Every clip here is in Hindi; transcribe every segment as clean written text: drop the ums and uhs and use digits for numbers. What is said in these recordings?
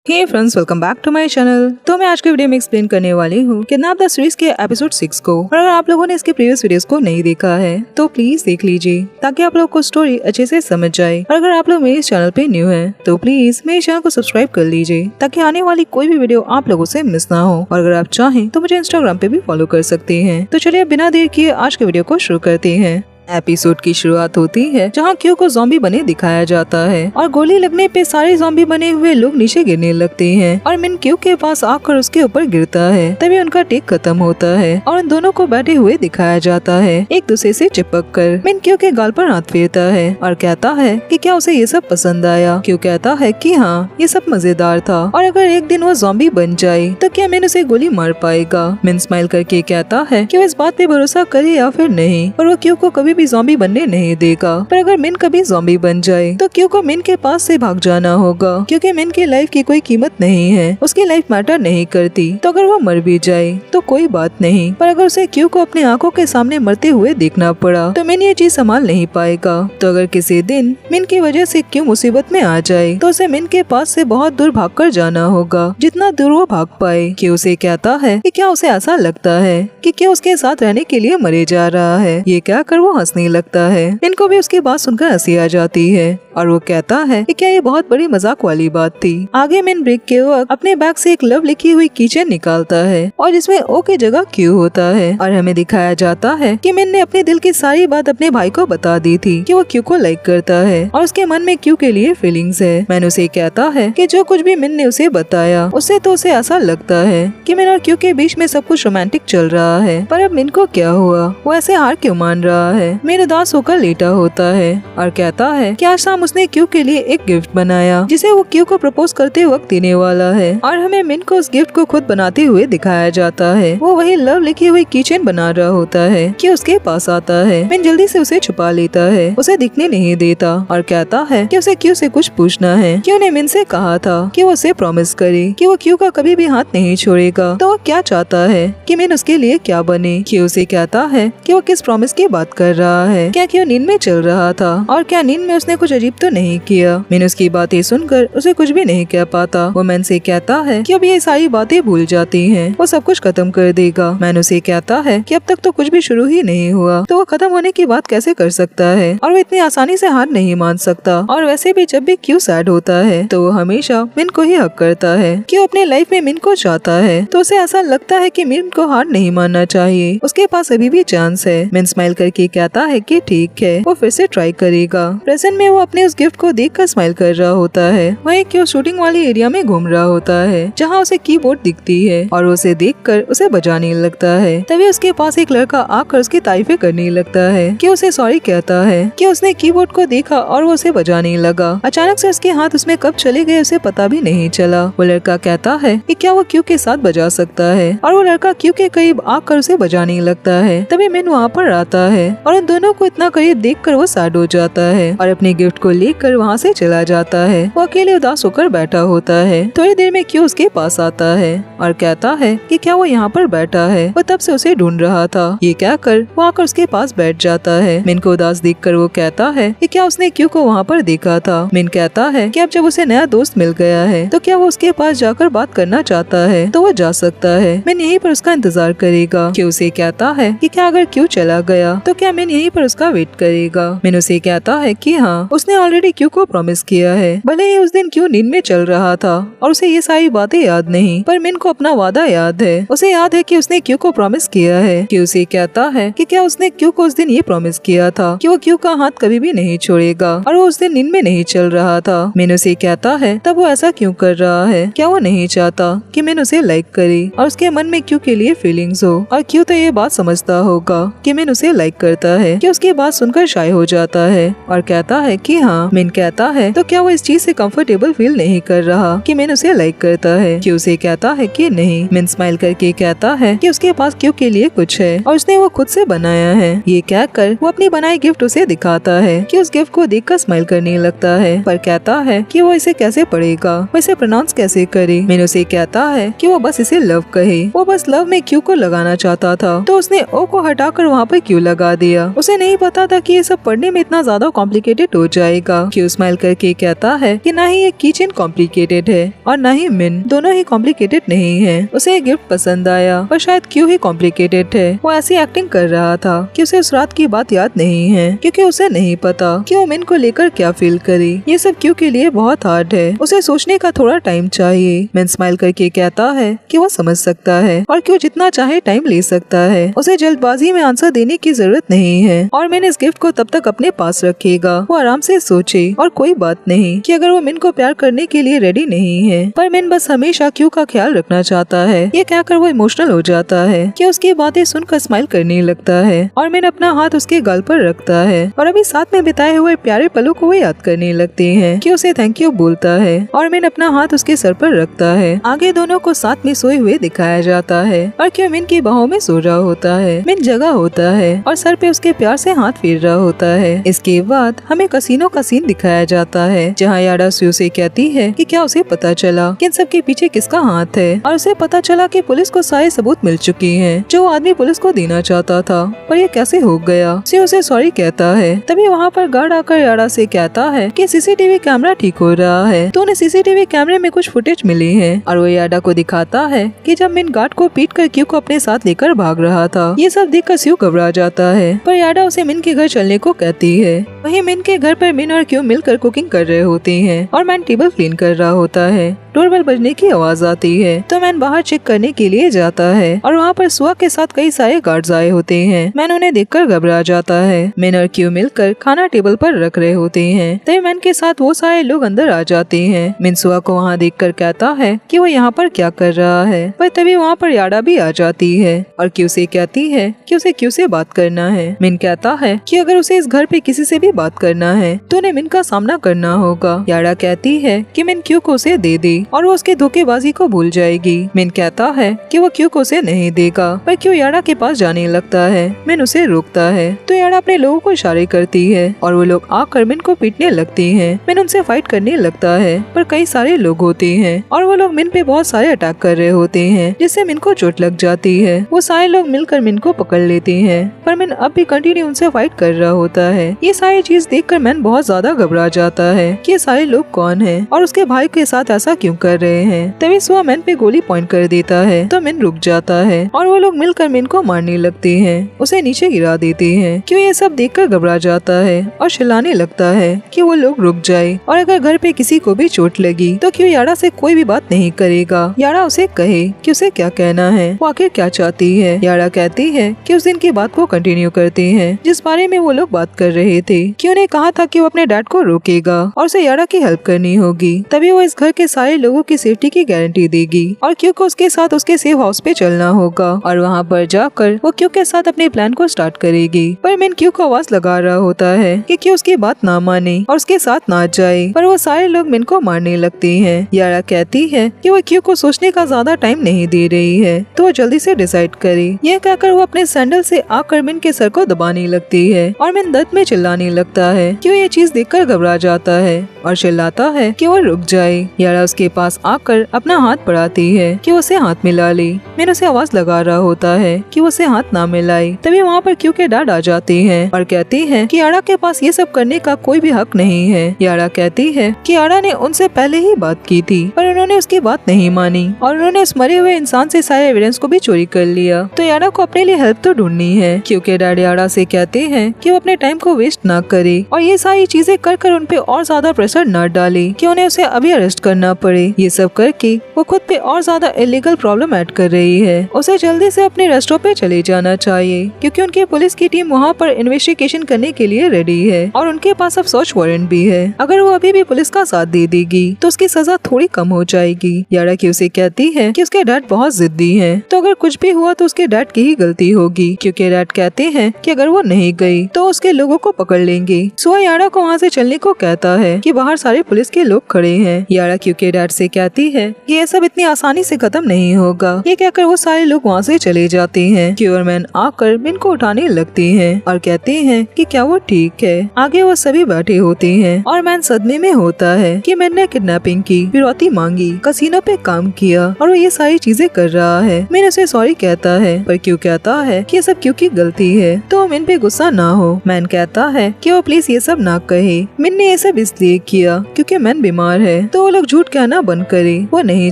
Hey friends, welcome back to my channel. तो मैं आज के वीडियो में एक्सप्लेन करने वाली हूँ किडनैप द सीरीज के एपिसोड 6 को। और अगर आप लोगों ने इसके प्रीवियस वीडियोस को नहीं देखा है तो प्लीज देख लीजिए ताकि आप लोग को स्टोरी अच्छे से समझ जाए। और अगर आप लोग मेरे इस चैनल पे न्यू है तो प्लीज मेरे चैनल को सब्सक्राइब कर लीजिए ताकि आने वाली कोई भी वीडियो आप लोगों से मिस ना हो। और अगर आप चाहें तो मुझे इंस्टाग्राम पे भी फॉलो कर सकते हैं। तो चलिए बिना देर किए आज के वीडियो को शुरू करते हैं। एपिसोड की शुरुआत होती है जहाँ क्यू को ज़ॉम्बी बने दिखाया जाता है और गोली लगने पे सारे ज़ॉम्बी बने हुए लोग नीचे गिरने लगते हैं और मिन क्यू के पास आकर उसके ऊपर गिरता है। तभी उनका टेक खत्म होता है और उन दोनों को बैठे हुए दिखाया जाता है एक दूसरे से चिपक कर। मिन क्यू के गाल पर हाथ फेरता है और कहता है कि क्या उसे ये सब पसंद आया। क्यू कहता है कि हाँ, ये सब मजेदार था और अगर एक दिन वो ज़ॉम्बी बन जाए तो क्या मिन उसे गोली मार पाएगा। मिन स्माइल करके कहता है कि वो इस बात पे भरोसा करे या फिर नहीं, और वो क्यू को कभी भी ज़ॉम्बी बनने नहीं देगा। पर अगर मिन कभी ज़ॉम्बी बन जाए तो क्यू को मिन के पास से भाग जाना होगा क्योंकि मिन की लाइफ की कोई कीमत नहीं है, उसकी लाइफ मैटर नहीं करती। तो अगर वो मर भी जाए तो कोई बात नहीं, पर अगर उसे क्यू को अपने आंखों के सामने मरते हुए देखना पड़ा तो मिन ये चीज संभाल नहीं पाएगा। तो अगर किसी दिन मिन की वजह से क्यू मुसीबत में आ जाए तो उसे मिन के पास से बहुत दूर भागकर जाना होगा, जितना दूर वो भाग पाए। क्यू उसे कहता है कि क्या उसे ऐसा लगता है कि क्यू उसके साथ रहने के लिए मरे जा रहा है। ये कहकर वो हंसने लगता है। इनको भी उसकी बात सुनकर हंसी आ जाती है और वो कहता है कि क्या ये बहुत बड़ी मजाक वाली बात थी। आगे मिन ब्रेक के वक्त अपने बैग से एक लव लिखी हुई कीचेन निकालता है और जिसमें ओ की जगह क्यू होता है और हमें दिखाया जाता है कि मिन ने अपने दिल की सारी बात अपने भाई को बता दी थी कि वो क्यू को लाइक करता है और उसके मन में क्यू के लिए फीलिंग्स है। मैन उसे कहता है कि जो कुछ भी मिन ने उसे बताया उससे तो उसे ऐसा लगता है कि मिन और क्यू के बीच में सब कुछ रोमांटिक चल रहा है। पर अब मिन को क्या हुआ, वो ऐसे हार क्यों मान रहा है। मिन उदास होकर लेटा होता है और कहता है कि आज शाम उसने क्यू के लिए एक गिफ्ट बनाया जिसे वो क्यू को प्रपोज करते वक्त देने वाला है और हमें मिन को उस गिफ्ट को खुद बनाते हुए दिखाया जाता है। वो वही लव लिखी हुई कीचेन बना रहा होता है कि उसके पास आता है। मिन जल्दी से उसे छुपा लेता है, उसे दिखने नहीं देता और कहता है कि उसे क्यू से कुछ पूछना है। क्यू ने मिन से कहा था कि वो उसे प्रॉमिस करे कि वो क्यू का कभी भी हाथ नहीं छोड़ेगा। तो वो क्या चाहता है कि मिन उसके लिए क्या बने। क्यू से कहता है कि वो किस प्रॉमिस की बात कर रहा है। क्या क्यू नींद में चल रहा था और क्या नींद में उसने कुछ अजीब तो नहीं किया। मिन उसकी बातें सुनकर उसे कुछ भी नहीं कह पाता। वो मैन से कहता है कि अब ये सारी बातें भूल जाती हैं, वो सब कुछ खत्म कर देगा। मैन उसे कहता है कि अब तक तो कुछ भी शुरू ही नहीं हुआ तो वो खत्म होने की बात कैसे कर सकता है और वो इतनी आसानी से हार नहीं मान सकता। और वैसे भी जब भी क्यू सैड होता है तो वो हमेशा मिन को ही हक करता है। क्यू अपने लाइफ में मिन को चाहता है तो उसे ऐसा लगता है कि मिन को हार नहीं मानना चाहिए, उसके पास अभी भी चांस है। मिन स्माइल करके कहता है कि ठीक है, वो फिर से ट्राई करेगा। प्रेजेंट में वो अपने उस गिफ्ट को देखकर स्माइल कर रहा होता है। वहीं क्यू शूटिंग वाली एरिया में घूम रहा होता है जहाँ उसे कीबोर्ड दिखती है और उसे देखकर उसे बजाने लगता है। तभी उसके पास एक लड़का आकर उसकी तारीफें करने लगता है कि उसे सॉरी कहता है कि उसने कीबोर्ड को देखा और वो उसे बजाने लगा। अचानक से उसके हाथ उसमें कब चले गए उसे पता भी नहीं चला। वो लड़का कहता है कि क्या वो क्यू के साथ बजा सकता है और वो लड़का क्यू के करीब आकर उसे बजाने लगता है। तभी मिन वहाँ पर आता है और उन दोनों को इतना करीब देखकर वो सैड हो जाता है और अपने गिफ्ट को लेकर वहाँ से चला जाता है। वो अकेले उदास होकर बैठा होता है। थोड़ी देर में क्यू उसके पास आता है और कहता है कि क्या वो यहाँ पर बैठा है, वो तब से उसे ढूंढ रहा था। ये कहकर वो आकर उसके पास बैठ जाता है। मिन को उदास देखकर वो कहता है कि क्या उसने क्यू को वहाँ पर देखा था। मिन कहता है कि अब जब उसे नया दोस्त मिल गया है तो क्या वो उसके पास जाकर बात करना चाहता है तो वो जा सकता है। मिन यहीं पर उसका इंतजार करेगा। क्यू उसे कहता है कि क्या अगर क्यू चला गया तो क्या मिन यहीं पर उसका वेट करेगा। मिन उसे कहता है कि हाँ, उसने ऑलरेडी क्यू को प्रॉमिस किया है। भले ही उस दिन क्यू नींद में चल रहा था और उसे ये सारी बातें याद नहीं, पर मिन को अपना वादा याद है। उसे याद है कि उसने क्यू को प्रॉमिस किया है। क्यू उसे कहता है कि क्या उसने क्यू को उस दिन ये प्रॉमिस किया था कि वो क्यू का हाथ कभी भी नहीं छोड़ेगा और वो उस दिन नींद में नहीं चल रहा था। मिन उसे कहता है तब वो ऐसा क्यों कर रहा है, क्या वो नहीं चाहता कि मिन उसे लाइक करे और उसके मन में क्यू के लिए फीलिंग्स हो। और क्यू तो ये बात समझता होगा कि मिन उसे लाइक करता है कि उसकी बात सुनकर शाय हो जाता है और कहता है कि हाँ। मिन कहता है तो क्या वो इस चीज से कंफर्टेबल फील नहीं कर रहा कि मिन उसे लाइक करता है। क्यू उसे कहता है कि नहीं। मिन स्माइल करके कहता है कि उसके पास क्यू के लिए कुछ है और उसने वो खुद से बनाया है। ये कहकर वो अपनी बनाई गिफ्ट उसे दिखाता है कि उस गिफ्ट को देखकर स्माइल करने लगता है, पर कहता है कि वो इसे कैसे पढ़ेगा, वो इसे प्रोनाउंस कैसे करे। मिन उसे कहता है कि वो बस इसे लव कहे। वो बस लव में क्यू को लगाना चाहता था तो उसने ओ को हटाकर वहाँ पर क्यू लगा दिया दिया। उसे नहीं पता था कि ये सब पढ़ने में इतना ज्यादा कॉम्प्लिकेटेड हो जाएगा। क्यू स्माइल करके कहता है कि ना ही ये किचन कॉम्प्लिकेटेड है और ना ही मिन, दोनों ही कॉम्प्लिकेटेड नहीं है। उसे गिफ्ट पसंद आया पर शायद क्यू ही कॉम्प्लिकेटेड है। वो ऐसी एक्टिंग कर रहा था कि उसे उस रात की बात याद नहीं है, क्योंकि उसे नहीं पता कि वो मिन को लेकर क्या फील करे। ये सब क्यू के लिए बहुत हार्ड है, उसे सोचने का थोड़ा टाइम चाहिए। मिन स्माइल करके कहता है कि वो समझ सकता है और क्यू जितना चाहे टाइम ले सकता है। उसे जल्दबाजी में आंसर देने की जरूरत नहीं है और मिन इस गिफ्ट को तब तक अपने पास रखेगा। वो आराम से सोचे और कोई बात नहीं कि अगर वो मिन को प्यार करने के लिए रेडी नहीं है, पर मिन बस हमेशा क्यू का ख्याल रखना चाहता है। ये कहकर वो इमोशनल हो जाता है कि उसकी बातें सुनकर स्माइल करने लगता है और मिन अपना हाथ उसके गाल पर रखता है और अभी साथ में बिताए हुए प्यारे पलों को वो याद करने लगते हैं कि उसे थैंक यू बोलता है और मिन अपना हाथ उसके सर पर रखता है। आगे दोनों को साथ में सोए हुए दिखाया जाता है और क्यू मिन की बाहों में सो रहा होता है। मिन जगा होता है और सर पे उसके प्यार से हाथ फेर रहा होता है। इसके बाद हमें कसीनो का सीन दिखाया जाता है जहाँ याडा स्यू से कहती है कि क्या उसे पता चला कि इन सब के पीछे किसका हाथ है, और उसे पता चला कि पुलिस को सारे सबूत मिल चुके हैं जो आदमी पुलिस को देना चाहता था, पर ये कैसे हो गया। स्यू उसे सॉरी कहता है। तभी वहाँ पर गार्ड आकर याडा से कहता है कि सीसीटीवी कैमरा ठीक हो रहा है, तो उन्हें सीसीटीवी कैमरे में कुछ फुटेज मिली है और वो याडा को दिखाता है कि जब मिन गार्ड को पीट कर क्यू को अपने साथ लेकर भाग रहा था। ये सब देखकर स्यू घबरा जाता है, पर याडा उसे मिन के घर चलने को कहती है। वहीं मिन के घर पर मिन और क्यू मिलकर कुकिंग कर रहे होते हैं और मैन टेबल क्लीन कर रहा होता है। डोरबेल बजने की आवाज आती है तो मैन बाहर चेक करने के लिए जाता है और वहाँ पर सुआ के साथ कई सारे गार्ड्स आए होते हैं। मैन उन्हें देखकर घबरा जाता है। मिन और क्यू मिलकर खाना टेबल पर रख रहे होते हैं, तभी मैन के साथ वो सारे लोग अंदर आ जाते हैं। मिन सुआ को वहाँ देखकर कहता है कि वो यहाँ पर क्या कर रहा है, पर तभी वहाँ पर याडा भी आ जाती है और क्यू से कहती है कि उसे क्यू से बात करना है। मिन कहता है कि अगर उसे इस घर पे किसी से भी बात करना है तो उन्हें मिन का सामना करना होगा। याडा कहती है कि मिन क्यू को उसे दे दे और वो उसके धोखेबाजी को भूल जाएगी। मिन कहता है कि वो क्यू को उसे नहीं देगा, पर क्यू याडा के पास जाने लगता है। मिन उसे रोकता है तो याडा अपने लोगों को इशारे करती है और वो लोग आकर मिन को पीटने लगती हैं। मिन उनसे फाइट करने लगता है, पर कई सारे लोग होते हैं और वो लोग मिन पे बहुत सारे अटैक कर रहे होते हैं, जिससे मिन को चोट लग जाती है। वो सारे लोग मिलकर मिन को पकड़ लेते हैं, पर मिन अब भी कंटिन्यू उनसे फाइट कर रहा होता है। ये सारी चीज देखकर मैन बहुत ज्यादा घबरा जाता है कि ये सारे लोग कौन हैं और उसके भाई के साथ ऐसा क्यों कर रहे हैं। तभी सुआ मैन पे गोली पॉइंट कर देता है तो मिन रुक जाता है और वो लोग मिलकर मिन को मारने लगते हैं, उसे नीचे गिरा देते हैं। क्यों ये सब देखकर घबरा जाता है और चिल्लाने लगता है कि वो लोग रुक जाए और अगर घर पे किसी को भी चोट लगी तो क्यों याडा से कोई भी बात नहीं करेगा। याडा उसे कहे कि उसे क्या कहना है, वो आखिर क्या चाहती है। याडा कहती है कि उस दिन की बात को कंटिन्यू करते हैं जिस बारे में वो लोग बात कर रहे थे। क्यों ने कहा था कि वो अपने डैड को रोकेगा और उसे याडा की हेल्प करनी होगी, तभी वो इस घर के सारे लोगों की सेफ्टी की गारंटी देगी और क्यू को उसके साथ उसके सेफ हाउस पे चलना होगा और वहाँ पर जाकर वो क्यू के साथ अपने प्लान को स्टार्ट करेगी। पर मिन क्यू को आवाज लगा रहा होता है कि क्यू उसकी बात ना माने और उसके साथ ना जाए, पर वो सारे लोग मिन को मारने लगते हैं। याडा कहती है कि वो क्यू को सोचने का ज्यादा टाइम नहीं दे रही है, तो वो जल्दी से डिसाइड करे। यह कहकर वो अपने सैंडल से आकर मिन के सर को दबाने लगती है और मिन दर्द में चिल्लाने लगता है। क्यों ये चीज देखकर घबरा जाता है और चिल्लाता है कि वो रुक जाए। याडा उसके पास आकर अपना हाथ बढ़ाती है कि उसे हाथ मिला ले। मिन उसे आवाज लगा रहा होता है कि वो उसे हाथ ना मिलाए। तभी वहाँ पर क्यू के डैड आ जाते हैं और कहती है कि याडा के पास ये सब करने का कोई भी हक नहीं है। याडा कहती है कि याडा ने उनसे पहले ही बात की थी, पर उन्होंने उसकी बात नहीं मानी और उन्होंने उस मरे हुए इंसान से सारे एविडेंस को भी चोरी कर लिया, तो याडा को अपने लिए हेल्प तो ढूंढनी है। क्योंकि डैड याडा से कहते हैं कि वो अपने टाइम को वेस्ट ना करे और ये सारी चीजें कर उन पे और ज्यादा प्रेशर न डाले कि उन्हें उसे अभी अरेस्ट करना पड़े। ये सब करके वो खुद पे और ज्यादा इलीगल प्रॉब्लम ऐड कर रही है। उसे जल्दी से अपने रेस्टोरेंट पे चले जाना चाहिए क्योंकि उनकी पुलिस की टीम वहाँ पर इन्वेस्टिगेशन करने के लिए रेडी है और उनके पास अब सर्च वारंट भी है। अगर वो अभी भी पुलिस का साथ दे देगी तो उसकी सजा थोड़ी कम हो जाएगी। याडा की उसे कहती है कि उसके डैड बहुत जिद्दी है, तो अगर कुछ भी हुआ तो उसके डैड की ही गलती होगी, क्योंकि डैड कहते हैं कि अगर वो नहीं गई तो उसके लोगों को पकड़ लेंगे। सुआ याडा को वहाँ से चलने को कहता है कि बाहर सारे पुलिस के लोग खड़े हैं। याडा क्योंकि डैड डैड से कहती है कि ये सब इतनी आसानी से खत्म नहीं होगा। ये कहकर वो सारे लोग वहाँ से चले जाते हैं। क्यू और मैन आकर मिन को उठाने लगती हैं और कहते हैं कि क्या वो ठीक है। आगे वो सभी बैठे होते हैं और मैन सदमे में होता है कि मिन ने किडनैपिंग की, फिरौती मांगी, कसीनो पे काम किया और वो ये सारी चीजें कर रहा है। मिन उसे सॉरी कहता है पर क्यू कहता है कि ये सब क्यू की गलती है, तो मिन पे गुस्सा ना हो। मैन कहता है कि वो प्लीज ये सब ना कहे, मिन ने ये सब इसलिए किया क्योंकि मैन बीमार है, तो वो लोग झूठ कहना बंद करे। वो नहीं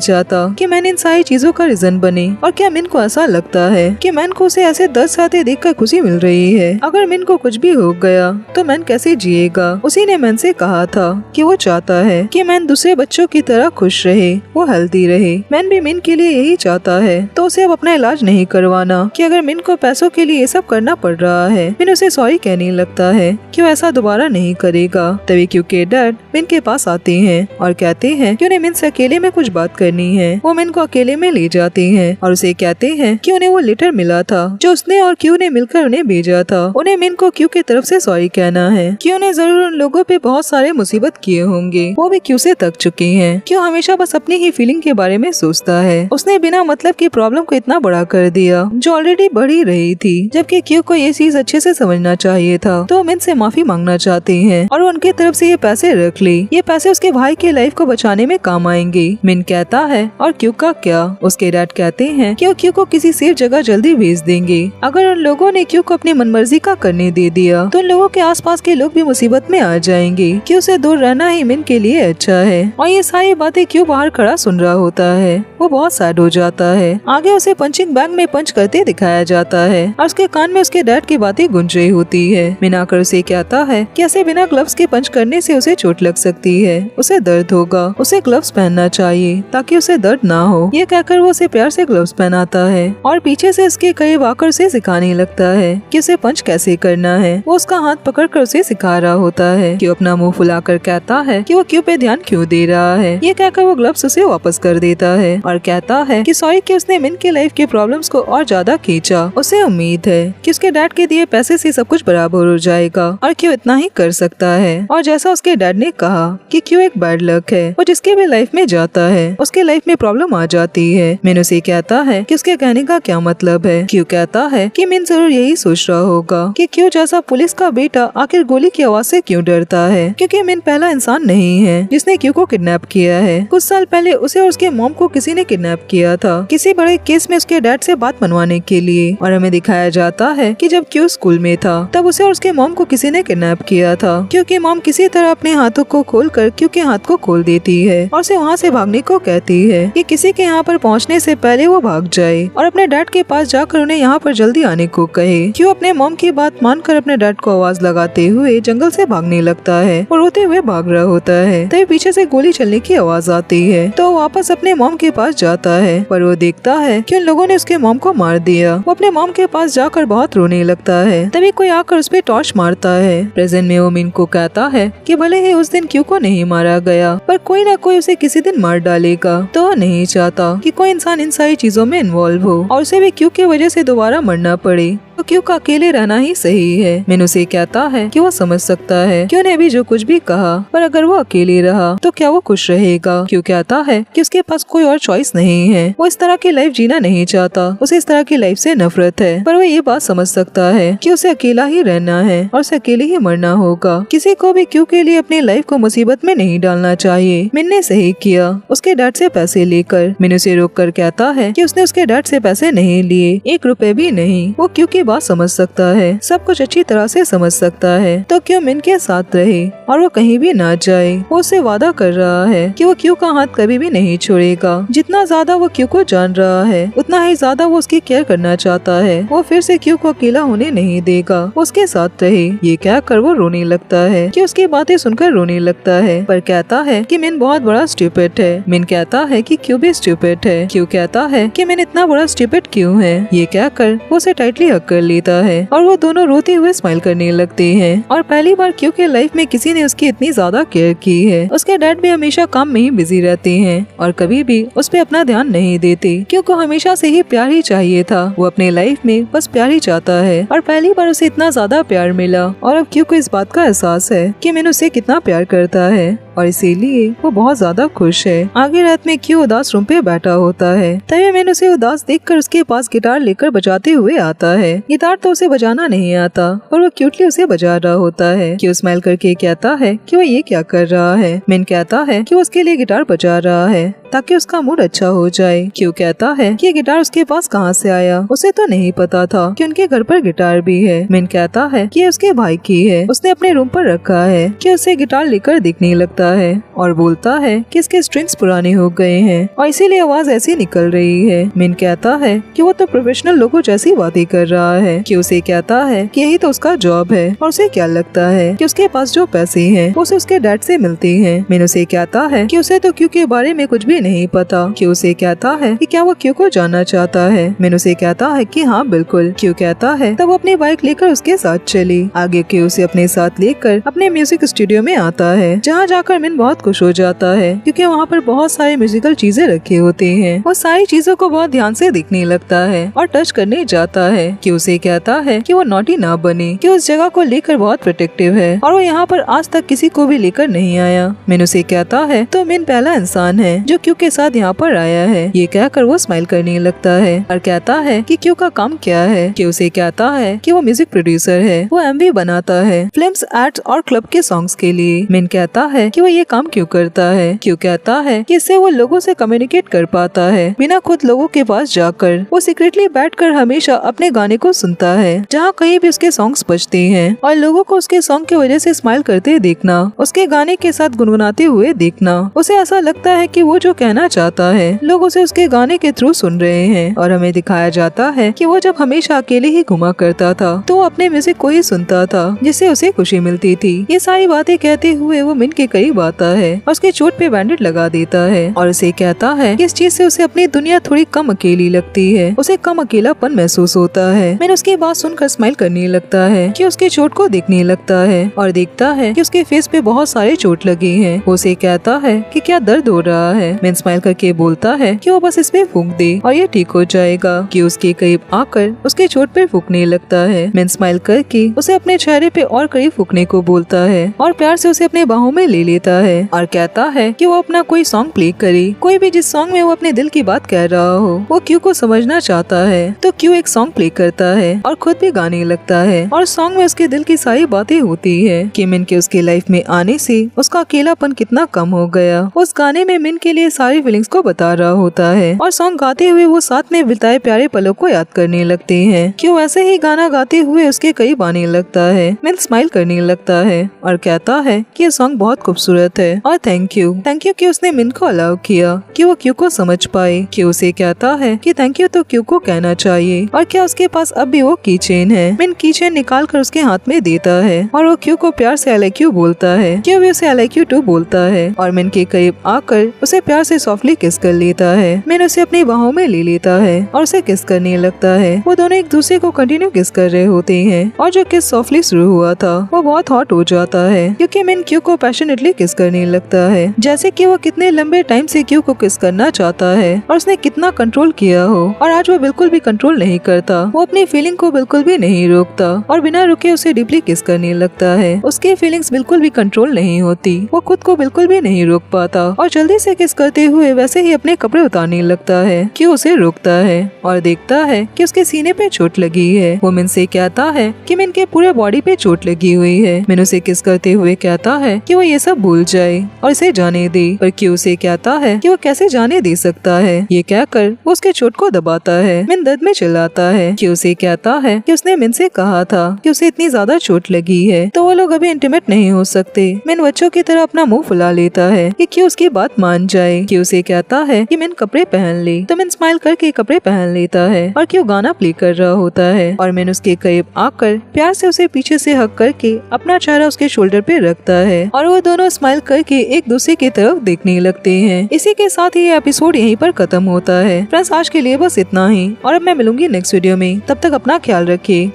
चाहता कि मैन इन सारी चीजों का रीजन बने। और क्या मिन को ऐसा लगता है कि मैन को उसे ऐसे दर्द सहते देखकर खुशी मिल रही है? अगर मिन को कुछ भी हो गया तो मैन कैसे जिएगा? उसी ने मैन से कहा था कि वो चाहता है कि मैन दूसरे बच्चों की तरह खुश रहे, वो हेल्दी रहे। मैन भी मिन के लिए यही चाहता है, तो उसे अब अपना इलाज नहीं करवाना कि अगर मिन को पैसों के लिए ये सब करना पड़ रहा है। मिन उसे सॉरी कहने लगता है कि वो ऐसा दोबारा नहीं करेगा। तभी क्यू के डैड मिन के पास आते हैं और कहते हैं कि उन्हें मिन से अकेले में कुछ बात करनी है। वो मिन को अकेले में ले जाते हैं और उसे कहते हैं कि उन्हें वो लेटर मिला था जो उसने और क्यू ने मिलकर उन्हें भेजा था। उन्हें मिन को क्यू की तरफ से सॉरी कहना है। क्यू ने जरूर उन लोगों पे बहुत सारे मुसीबत किए होंगे, वो भी क्यू से थक चुके हैं। क्यू हमेशा बस अपनी ही फीलिंग के बारे में सोचता है। उसने बिना मतलब की प्रॉब्लम को इतना बड़ा कर दिया जो ऑलरेडी बढ़ ही रही थी, जबकि क्यू को ये चीज अच्छे से समझना चाहिए था। तो मिन से माफी मांगना चाहते हैं और उनके तरफ से ये पैसे रख ले, ये पैसे उसके भाई के लाइफ को बचाने में काम आएंगे। मिन कहता है और क्यू का क्या? उसके डैड कहते हैं कि वो क्यू को किसी सेफ जगह जल्दी भेज देंगे। अगर उन लोगों ने क्यू को अपनी मनमर्जी का करने दे दिया तो उन लोगों के आसपास के लोग भी मुसीबत में आ जाएंगे। क्यू से दूर रहना ही मिन के लिए अच्छा है। और ये सारी बातें क्यू बाहर खड़ा सुन रहा होता है। वो बहुत सैड हो जाता है। आगे उसे पंचिंग बैग में पंच करते दिखाया जाता है और उसके कान में उसके डैड की बातें गूंज रही होती है। मिन आकर उसे कहता है कि ऐसे बिना ग्लव्स के पंच करने से उसे चोट लग सकती है, उसे दर्द होगा, उसे ग्लव्स पहनना चाहिए ताकि उसे दर्द ना हो। ये कहकर वो उसे प्यार से ग्लव्स पहनाता है और पीछे से उसके करीब आकर उसे सिखाने लगता है कि उसे पंच कैसे करना है। वो उसका हाथ पकड़कर उसे सिखा रहा होता है। क्यू अपना मुंह फुलाकर कहता है कि वो क्यू पे ध्यान क्यों दे रहा है। ये कहकर वो ग्लव्स उसे वापस कर देता है और कहता है कि सॉरी कि उसने मिन के लाइफ के प्रॉब्लम्स को और ज्यादा खींचा। उसे उम्मीद है कि उसके डैड के दिए पैसे से सब कुछ बराबर हो जाएगा और क्यू इतना ही कर सकता है। और जैसा उसके डैड ने कहा कि क्यू एक बैड लक है, वो जिसके भी लाइफ में जाता है उसके लाइफ में प्रॉब्लम आ जाती है। मिन उसे कहता है कि उसके कहने का क्या मतलब है। क्यू कहता है कि मिन जरूर यही सोच रहा होगा कि क्यू जैसा पुलिस का बेटा आखिर गोली की आवाज से क्यों डरता है, क्योंकि मिन पहला इंसान नहीं है जिसने क्यू को किडनैप किया है। कुछ साल पहले उसे और उसके मॉम को किसी ने किडनैप किया था किसी बड़े केस में उसके डैड से बात मनवाने के लिए। और हमें दिखाया जाता है कि जब क्यू स्कूल में था तब उसे और उसके मॉम को किसी ने किडनैप किया था, क्योंकि मॉम किसी तरह अपने हाथों को खोलकर क्यू के हाथ को खोल देती है और उसे वहाँ से भागने को कहती है कि किसी के यहाँ पर पहुँचने से पहले वो भाग जाए और अपने डैड के पास जाकर उन्हें यहाँ पर जल्दी आने को कहे। क्यू अपने मॉम की बात मानकर अपने डैड को आवाज लगाते हुए जंगल से भागने लगता है और रोते हुए भाग रहा होता है। तभी पीछे से गोली चलने की आवाज आती है तो वो वापस अपने मॉम के पास जाता है, पर वो देखता है कि उन लोगों ने उसके मॉम को मार दिया। वो अपने मॉम के पास जाकर बहुत रोने लगता है। तभी कोई आकर उस पे टॉर्च मारता है। प्रेजेंट में वो मिन को कहता है कि भले ही उस दिन क्यू को नहीं मारा गया पर कोई ना कोई उसे किसी दिन मार डालेगा। तो वो नहीं चाहता कि कोई इंसान इन सारी चीजों में इन्वॉल्व हो और उसे भी क्यू की वजह से दोबारा मरना पड़े। तो क्यू का अकेले रहना ही सही है। मिन उसे कहता है कि वो समझ सकता है क्यू ने भी जो कुछ भी कहा, पर अगर वो अकेले रहा तो क्या वो खुश रहेगा। क्यू कहता है कि उसके पास कोई और चॉइस नहीं है, वो इस तरह की लाइफ जीना नहीं चाहता, उसे इस तरह की लाइफ से नफरत है। पर वो ये बात समझ सकता है कि उसे अकेला ही रहना है और उसे अकेले ही मरना होगा। किसी को भी क्यू के लिए अपनी लाइफ को मुसीबत में नहीं डालना चाहिए। मिन ने सही किया उसके डैड से पैसे लेकर। मिन उसे रोक कर कहता है कि उसने उसके डैड से पैसे नहीं लिए, 1 रुपए भी नहीं। वो क्यू की बात समझ सकता है, सब कुछ अच्छी तरह से समझ सकता है। तो क्यू मिन के साथ रहे और वो कहीं भी ना जाए। वो उससे वादा कर रहा है कि वो क्यू का हाथ कभी भी नहीं छोड़ेगा। जितना ज्यादा वो क्यू को जान रहा है उतना ही ज्यादा वो उसकी केयर करना चाहता है। वो फिर से क्यू को अकेला होने नहीं देगा, वो उसके साथ रहे। ये कहकर वो रोने लगता है कि उसकी बातें सुनकर रोने लगता है, पर कहता है कि मिन बहुत बड़ा स्टूपिड है। मिन कहता है कि क्यू भी स्टूपिड है। क्यू कहता है कि मिन इतना बड़ा स्टूपिड क्यों है। ये कहकर वो उसे टाइटली हग कर लेता है और वो दोनों रोते हुए स्माइल करने लगते हैं। और पहली बार क्यू के लाइफ में किसी ने उसकी इतनी ज्यादा केयर की है। उसके डैड भी हमेशा काम में ही बिजी रहते हैं और कभी भी उस पे अपना ध्यान नहीं देते। क्यू को हमेशा से ही प्यार ही चाहिए था। वो अपने लाइफ में बस प्यार ही चाहता है और पहली बार उसे इतना ज्यादा प्यार मिला और अब क्यू को इस बात का एहसास है कि मिन उसे कितना प्यार करता है। और इसीलिए वो बहुत ज्यादा खुश है। आगे रात में क्यू उदास रूम पे बैठा होता है, तभी मिन उसे उदास देखकर उसके पास गिटार लेकर बजाते हुए आता है। गिटार तो उसे बजाना नहीं आता और वो क्यूटली उसे बजा रहा होता है। क्यू स्माइल करके कहता है कि वो ये क्या कर रहा है। मिन कहता है कि वो उसके लिए गिटार बजा रहा है ताकि उसका मूड अच्छा हो जाए। क्यू कहता है कि ये गिटार उसके पास कहाँ से आया, उसे तो नहीं पता था कि उनके घर पर गिटार भी है। मिन कहता है कि ये उसके भाई की है, उसने अपने रूम पर रखा है। कि उसे गिटार लेकर दिखने लगता है और बोलता है कि इसके स्ट्रिंग्स पुराने हो गए हैं और इसीलिए आवाज ऐसी निकल रही है। मिन कहता है कि वो तो प्रोफेशनल लोगों जैसी बातें कर रहा है। कि उसे कहता है कि यही तो उसका जॉब है और उसे क्या लगता है कि उसके पास जो पैसे हैं उसे उसके डैड से मिलते हैं। मिन उसे कहता है कि उसे तो क्यू के बारे में कुछ भी नहीं पता। कि उसे कहता है कि क्या वो क्यू को जानना चाहता है। मिन उसे कहता है कि हाँ बिल्कुल। क्यू कहता है तब वो अपनी बाइक लेकर उसके साथ चली। आगे क्यू उसे अपने साथ लेकर अपने म्यूजिक स्टूडियो में आता है, जहाँ जाकर मिन बहुत खुश हो जाता है क्योंकि वहाँ पर बहुत सारी म्यूजिकल चीजें रखी होती हैं। वो सारी चीजों को बहुत ध्यान से देखने लगता है और टच करने जाता है। कि उसे कहता है कि वो नॉटी ना बने, कि उस जगह को लेकर बहुत प्रोटेक्टिव है और वो यहाँ पर आज तक किसी को भी लेकर नहीं आया। मिन उसे कहता है तो मिन पहला इंसान है जो क्यू के साथ यहाँ पर आया है। ये कहकर वो स्माइल करने लगता है और कहता है कि क्यू का काम क्या है। कि उसे कहता है कि वो म्यूजिक प्रोड्यूसर है, वो एमवी बनाता है फिल्म्स, एड्स और क्लब के सॉन्ग्स के लिए। मिन कहता है कि वो ये काम क्यों करता है। क्यों कहता है कि इससे वो लोगों से कम्युनिकेट कर पाता है बिना खुद लोगों के पास जाकर। वो सीक्रेटली बैठकर हमेशा अपने गाने को सुनता है जहाँ कहीं भी उसके सॉन्ग्स बजते हैं और लोगों को उसके सॉन्ग की वजह से स्माइल करते देखना, उसके गाने के साथ गुनगुनाते हुए देखना, उसे ऐसा लगता है कि वो जो कहना चाहता है लोग उसे उसके गाने के थ्रू सुन रहे हैं। और हमें दिखाया जाता है कि वो जब हमेशा अकेले ही घुमा करता था तो वो अपने म्यूजिक को ही सुनता था जिससे उसे खुशी मिलती थी। ये सारी बातें कहते हुए वो मिन के करीब आता है और उसके चोट पे बैंडेज लगा देता है और उसे कहता है कि इस चीज से उसे अपनी दुनिया थोड़ी कम अकेली लगती है, उसे कम अकेलापन महसूस होता है। मिन उसकी बात सुनकर स्माइल करने लगता है कि उसके चोट को देखने लगता है और देखता है कि उसके फेस पे बहुत सारे चोट लगे हैं। उसे कहता है कि क्या दर्द हो रहा है। मिन स्माइल करके बोलता है कि वो बस इस पे फूंक दे और ये ठीक हो जाएगा। कि उसके करीब आकर उसके चोट पे फूंकने लगता है। मिन स्माइल करके उसे अपने चेहरे पे और करीब फूंकने को बोलता है और प्यार से उसे अपने बाहों में ले लेता है और कहता है कि वो अपना कोई सॉन्ग प्ले करे, कोई भी जिस सॉन्ग में वो अपने दिल की बात कह रहा हो। वो क्यू को समझना चाहता है तो क्यू एक सॉन्ग प्ले करता है और खुद भी गाने लगता है और सॉन्ग में उसके दिल की सारी बातें होती है कि मिन के उसके लाइफ में आने से उसका अकेलापन कितना कम हो गया। उस गाने में मिन के लिए सारी फीलिंग्स को बता रहा होता है और सॉन्ग गाते हुए वो साथ में बिताए प्यारे पलों को याद करने लगते हैं। क्यों वैसे ही गाना गाते हुए उसके करीब आने लगता है। मिन स्माइल करने लगता है और कहता है कि ये सॉन्ग बहुत खूबसूरत है और थैंक यू कि उसने मिन को अलाउ किया कि वो क्यू को समझ पाए। क्यू उसे कहता है कि थैंक यू तो क्यू को कहना चाहिए और क्या उसके पास अब भी वो की चेन है। मिन की चेन निकाल कर उसके हाथ में देता है और वो क्यू को प्यार से आई लाइक यू बोलता है। क्यू भी उसे आई लाइक यू टू बोलता है और मिन के करीब आकर उसे प्यार से सॉफ्टली किस कर लेता है। मिन उसे अपनी बाहों में ले लेता है और उसे किस करने लगता है। वो दोनों एक दूसरे को कंटिन्यू किस कर रहे होते हैं और जो किस सॉफ्टली शुरू हुआ था वो बहुत हॉट हो जाता है क्योंकि मिन क्यू को पैशनेटली किस करने लगता है, जैसे कि वो कितने लंबे टाइम से क्यू को किस करना चाहता है और उसने कितना कंट्रोल किया हो। और आज वो बिल्कुल भी कंट्रोल नहीं करता, वो अपनी फीलिंग को बिल्कुल भी नहीं रोकता और बिना रुके उसे डीपली किस करने लगता है। उसकी फीलिंग्स बिल्कुल भी कंट्रोल नहीं होती, वो खुद को बिल्कुल भी नहीं रोक पाता और जल्दी से किस करते हुए वैसे ही अपने कपड़े उतारने लगता है। क्यू उसे रोकता है और देखता है कि उसके सीने पे चोट लगी है। वो मिन से कहता है कि मिन के पूरे बॉडी पे चोट लगी हुई है। मिन उसे किस करते हुए कहता है कि वो ये सब भूल जाए और इसे जाने दे, पर क्यू उसे कहता है कि वो कैसे जाने दे सकता है। ये कहकर वो उसके चोट को दबाता है। मिन दर्द में चिल्लाता है। क्यू उसे कहता है कि उसने मिन से कहा था कि उसे इतनी ज्यादा चोट लगी है तो वो लोग अभी इंटीमेट नहीं हो सकते। मिन बच्चों की तरह अपना मुंह फुला लेता है कि क्यू उसकी बात मान जाए। क्यू उसे कहता है कि मिन कपड़े पहन ले तो मिन स्माइल करके कपड़े पहन लेता है और क्यू गाना प्ले कर रहा होता है और मिन उसके करीब आकर प्यार से उसे पीछे से हक करके अपना चेहरा उसके शोल्डर पे रखता है और वो दोनों स्माइल करके एक दूसरे की तरफ देखने लगते हैं। इसी के साथ ही ये एपिसोड यहीं पर खत्म होता है। फ्रेंड्स आज के लिए बस इतना ही और अब मैं मिलूंगी नेक्स्ट वीडियो में, तब तक अपना ख्याल रखिए।